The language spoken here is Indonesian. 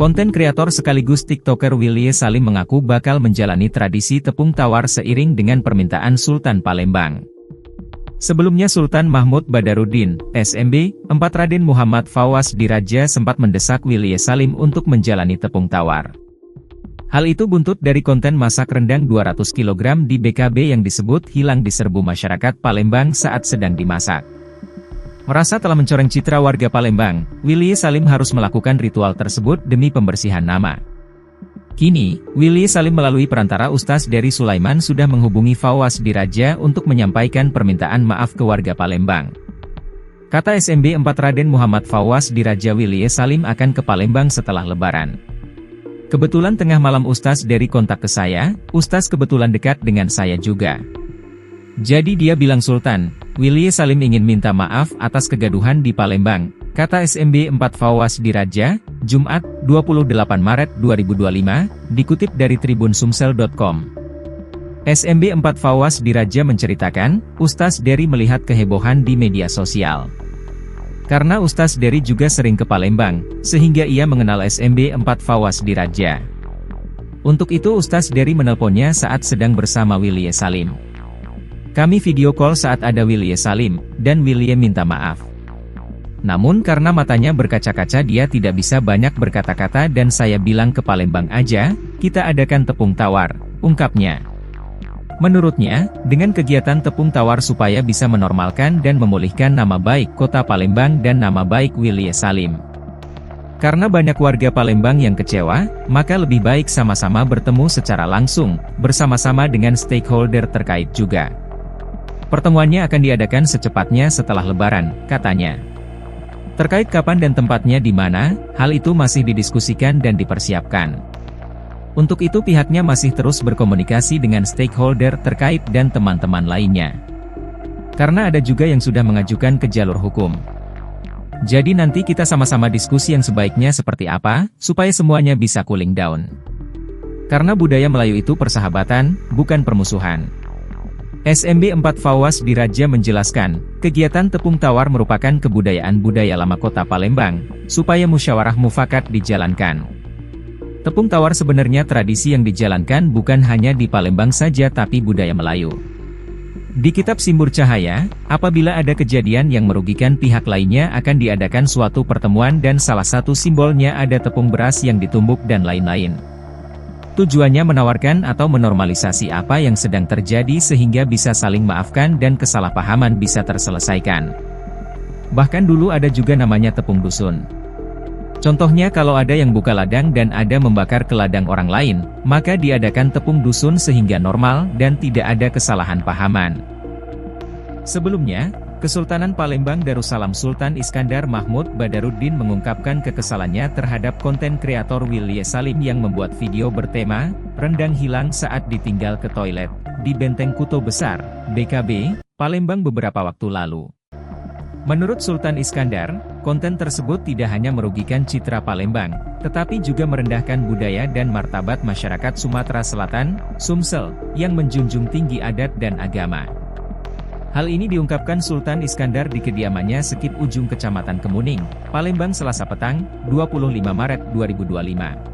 Konten kreator sekaligus TikToker Willy Salim mengaku bakal menjalani tradisi tepung tawar seiring dengan permintaan Sultan Palembang. Sebelumnya Sultan Mahmud Badarudin, SMB, 4 Raden Muhammad Fawaz Diraja sempat mendesak Willy Salim untuk menjalani tepung tawar. Hal itu buntut dari konten masak rendang 200 kg di BKB yang disebut hilang di serbu masyarakat Palembang saat sedang dimasak. Merasa telah mencoreng citra warga Palembang, Willy Salim harus melakukan ritual tersebut demi pembersihan nama. Kini, Willy Salim melalui perantara Ustaz Dery Sulaiman sudah menghubungi Fawaz Diraja untuk menyampaikan permintaan maaf ke warga Palembang. Kata SMB 4 Raden Muhammad Fawaz Diraja, Willy Salim akan ke Palembang setelah Lebaran. Kebetulan tengah malam Ustaz Dery kontak ke saya, Ustaz kebetulan dekat dengan saya juga. Jadi dia bilang Sultan, Willy Salim ingin minta maaf atas kegaduhan di Palembang, kata SMB 4 Fawaz Diraja, Jumat, 28 Maret 2025, dikutip dari tribunsumsel.com. SMB 4 Fawaz Diraja menceritakan, Ustaz Dery melihat kehebohan di media sosial. Karena Ustaz Dery juga sering ke Palembang, sehingga ia mengenal SMB 4 Fawaz Diraja. Untuk itu Ustaz Dery menelponnya saat sedang bersama Willy Salim. Kami video call saat ada Willy Salim, dan Willy minta maaf. Namun karena matanya berkaca-kaca dia tidak bisa banyak berkata-kata dan saya bilang ke Palembang aja, kita adakan tepung tawar, ungkapnya. Menurutnya, dengan kegiatan tepung tawar supaya bisa menormalkan dan memulihkan nama baik kota Palembang dan nama baik Willy Salim. Karena banyak warga Palembang yang kecewa, maka lebih baik sama-sama bertemu secara langsung, bersama-sama dengan stakeholder terkait juga. Pertemuannya akan diadakan secepatnya setelah Lebaran, katanya. Terkait kapan dan tempatnya di mana, hal itu masih didiskusikan dan dipersiapkan. Untuk itu pihaknya masih terus berkomunikasi dengan stakeholder terkait dan teman-teman lainnya. Karena ada juga yang sudah mengajukan ke jalur hukum. Jadi nanti kita sama-sama diskusi yang sebaiknya seperti apa, supaya semuanya bisa cooling down. Karena budaya Melayu itu persahabatan, bukan permusuhan. SMB 4 Fawaz Diraja menjelaskan, kegiatan tepung tawar merupakan kebudayaan budaya lama kota Palembang, supaya musyawarah mufakat dijalankan. Tepung tawar sebenarnya tradisi yang dijalankan bukan hanya di Palembang saja tapi budaya Melayu. Di kitab Simbur Cahaya, apabila ada kejadian yang merugikan pihak lainnya akan diadakan suatu pertemuan dan salah satu simbolnya ada tepung beras yang ditumbuk dan lain-lain. Tujuannya menawarkan atau menormalisasi apa yang sedang terjadi sehingga bisa saling maafkan dan kesalahpahaman bisa terselesaikan. Bahkan dulu ada juga namanya tepung dusun. Contohnya kalau ada yang buka ladang dan ada membakar ke ladang orang lain, maka diadakan tepung dusun sehingga normal dan tidak ada kesalahan pahaman. Sebelumnya, Kesultanan Palembang Darussalam Sultan Iskandar Mahmud Badarudin mengungkapkan kekesalannya terhadap konten kreator Willy Salim yang membuat video bertema, rendang hilang saat ditinggal ke toilet, di Benteng Kuto Besar, BKB, Palembang beberapa waktu lalu. Menurut Sultan Iskandar, konten tersebut tidak hanya merugikan citra Palembang, tetapi juga merendahkan budaya dan martabat masyarakat Sumatera Selatan, Sumsel, yang menjunjung tinggi adat dan agama. Hal ini diungkapkan Sultan Iskandar di kediamannya Sekip Ujung Kecamatan Kemuning, Palembang Selasa petang, 25 Maret 2025.